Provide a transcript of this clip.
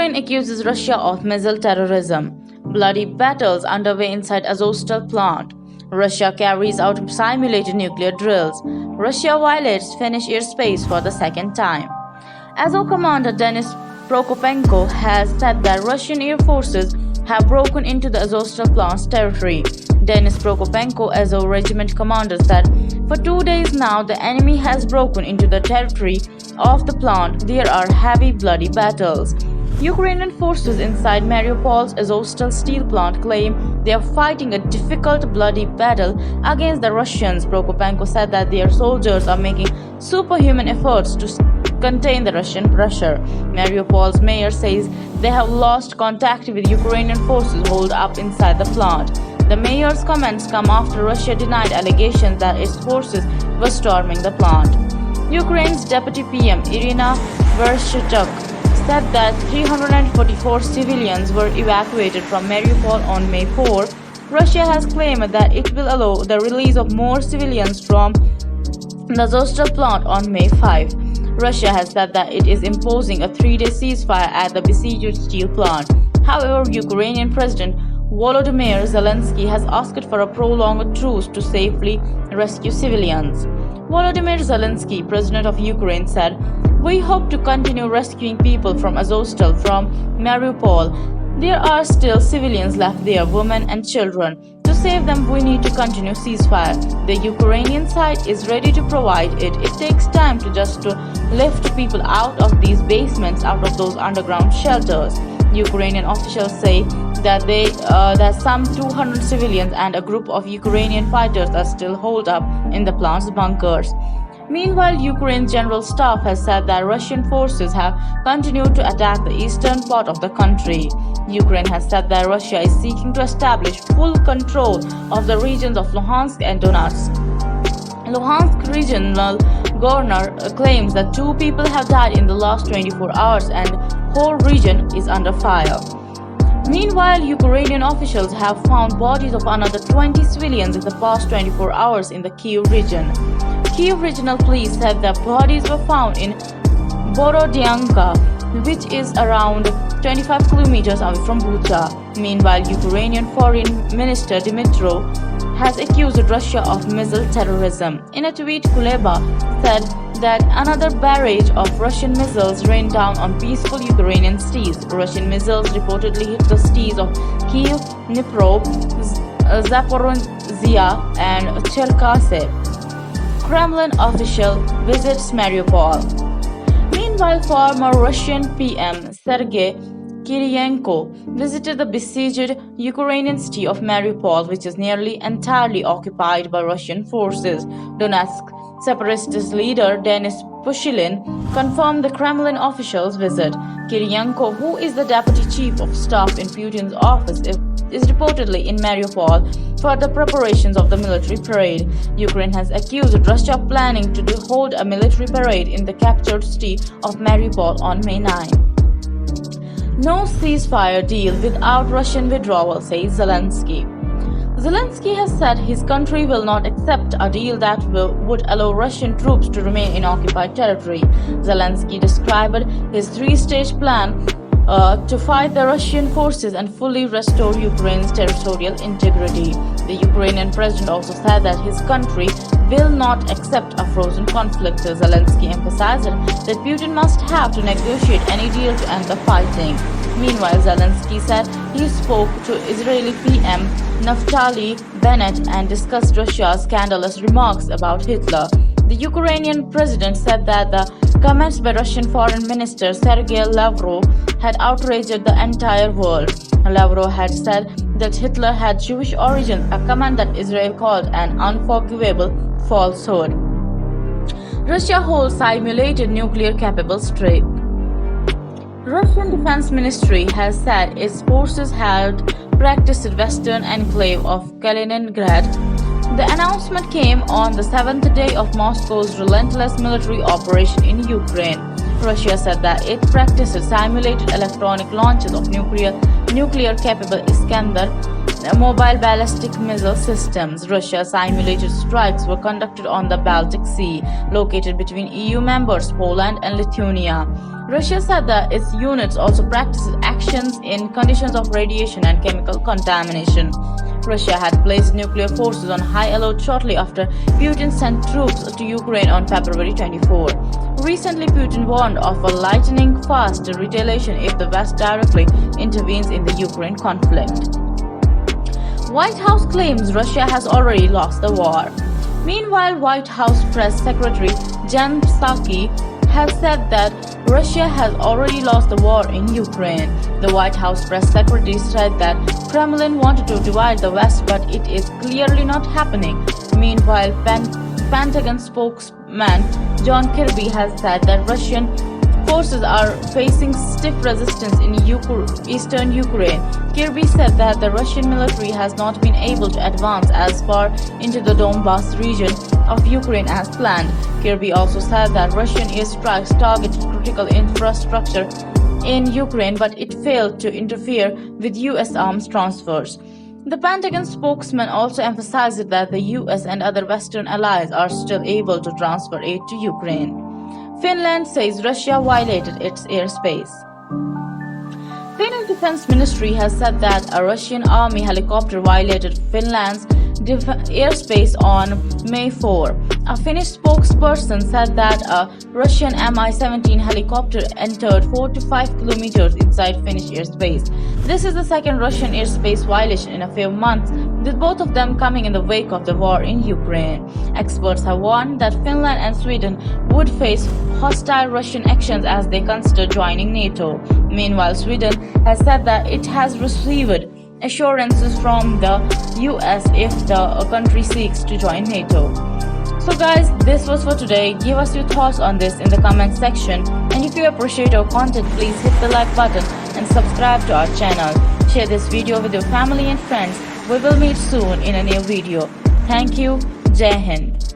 Ukraine accuses Russia of missile terrorism. Bloody battles underway inside Azovstal plant. Russia carries out simulated nuclear drills. Russia violates Finnish airspace for the second time. Azov Commander Denis Prokopenko has said that Russian air forces have broken into the Azovstal plant's territory. Denis Prokopenko, Azov Regiment Commander, said, "For 2 days now, the enemy has broken into the territory of the plant. There are heavy, bloody battles." Ukrainian forces inside Mariupol's Azovstal steel plant claim they are fighting a difficult, bloody battle against the Russians. Prokopenko said that their soldiers are making superhuman efforts to contain the Russian pressure. Mariupol's mayor says they have lost contact with Ukrainian forces holed up inside the plant. The mayor's comments come after Russia denied allegations that its forces were storming the plant. Ukraine's Deputy PM Irina Vereshchuk said that 344 civilians were evacuated from Mariupol on May 4. Russia has claimed that it will allow the release of more civilians from the Azovstal plant on May 5. Russia has said that it is imposing a 3-day ceasefire at the besieged steel plant. However, Ukrainian President Volodymyr Zelensky has asked for a prolonged truce to safely rescue civilians. Volodymyr Zelensky, president of Ukraine, said, "We hope to continue rescuing people from Azovstal from Mariupol. There are still civilians left there, women and children. To save them, we need to continue ceasefire. The Ukrainian side is ready to provide it. It takes time to lift people out of these basements, out of those underground shelters." Ukrainian officials say that some 200 civilians and a group of Ukrainian fighters are still holed up in the plant's bunkers. Meanwhile, Ukraine's general staff has said that Russian forces have continued to attack the eastern part of the country. Ukraine has said that Russia is seeking to establish full control of the regions of Luhansk and Donetsk. Luhansk regional governor claims that 2 people have died in the last 24 hours and whole region is under fire. Meanwhile, Ukrainian officials have found bodies of another 20 civilians in the past 24 hours in the Kyiv region. Kyiv regional police said that bodies were found in Borodyanka, which is around 25 kilometers away from Bucha. Meanwhile, Ukrainian Foreign Minister Dmytro has accused Russia of missile terrorism. In a tweet, Kuleba said that another barrage of Russian missiles rained down on peaceful Ukrainian cities. Russian missiles reportedly hit the cities of Kyiv, Dnipro, Zaporizhzhia, and Cherkasy. Kremlin official visits Mariupol. Meanwhile, former Russian PM Sergei Kiriyenko visited the besieged Ukrainian city of Mariupol, which is nearly entirely occupied by Russian forces. Donetsk separatist leader Denis Pushilin confirmed the Kremlin official's visit. Kiriyenko, who is the deputy chief of staff in Putin's office, is reportedly in Mariupol for the preparations of the military parade. Ukraine has accused Russia of planning to hold a military parade in the captured city of Mariupol on May 9. No ceasefire deal without Russian withdrawal, says Zelensky. Zelensky has said his country will not accept a deal that would allow Russian troops to remain in occupied territory. Zelensky described his 3-stage plan to fight the Russian forces and fully restore Ukraine's territorial integrity. The Ukrainian president also said that his country will not accept a frozen conflict. Zelensky emphasized that Putin must have to negotiate any deal to end the fighting. Meanwhile, Zelensky said he spoke to Israeli PM Naftali Bennett and discussed Russia's scandalous remarks about Hitler. The Ukrainian president said that the comments by Russian Foreign Minister Sergei Lavrov had outraged the entire world. Lavrov had said that Hitler had Jewish origins, a comment that Israel called an unforgivable falsehood. Russia holds simulated nuclear-capable strike. Russian Defense Ministry has said its forces had practiced in western enclave of Kaliningrad. The announcement came on the 7th day of Moscow's relentless military operation in Ukraine. Russia said that it practiced simulated electronic launches of nuclear-capable Iskander mobile ballistic missile systems. Russia's simulated strikes were conducted on the Baltic Sea, located between EU members Poland and Lithuania. Russia said that its units also practiced actions in conditions of radiation and chemical contamination. Russia had placed nuclear forces on high alert shortly after Putin sent troops to Ukraine on February 24. Recently, Putin warned of a lightning-fast retaliation if the West directly intervenes in the Ukraine conflict. White House claims Russia has already lost the war. Meanwhile, White House Press Secretary Jen Psaki has said that Russia has already lost the war in Ukraine. The White House press secretary said that Kremlin wanted to divide the West, but it is clearly not happening. Meanwhile, Pentagon spokesman John Kirby has said that Russian forces are facing stiff resistance in eastern Ukraine. Kirby said that the Russian military has not been able to advance as far into the Donbas region of Ukraine as planned. Kirby also said that Russian airstrikes targeted critical infrastructure in Ukraine, but it failed to interfere with U.S. arms transfers. The Pentagon spokesman also emphasized that the U.S. and other Western allies are still able to transfer aid to Ukraine. Finland says Russia violated its airspace. Finnish Defense Ministry has said that a Russian army helicopter violated Finland's airspace on May 4. A Finnish spokesperson said that a Russian Mi-17 helicopter entered 4 to 5 kilometers inside Finnish airspace. This is the second Russian airspace violation in a few months, with both of them coming in the wake of the war in Ukraine. Experts have warned that Finland and Sweden would face hostile Russian actions as they consider joining NATO. Meanwhile, Sweden has said that it has received assurances from the US if the country seeks to join NATO. So guys, this was for today. Give us your thoughts on this in the comment section, and if you appreciate our content, please hit the like button and subscribe to our channel. Share this video with your family and friends. We will meet soon in a new video. Thank you. Jai Hind.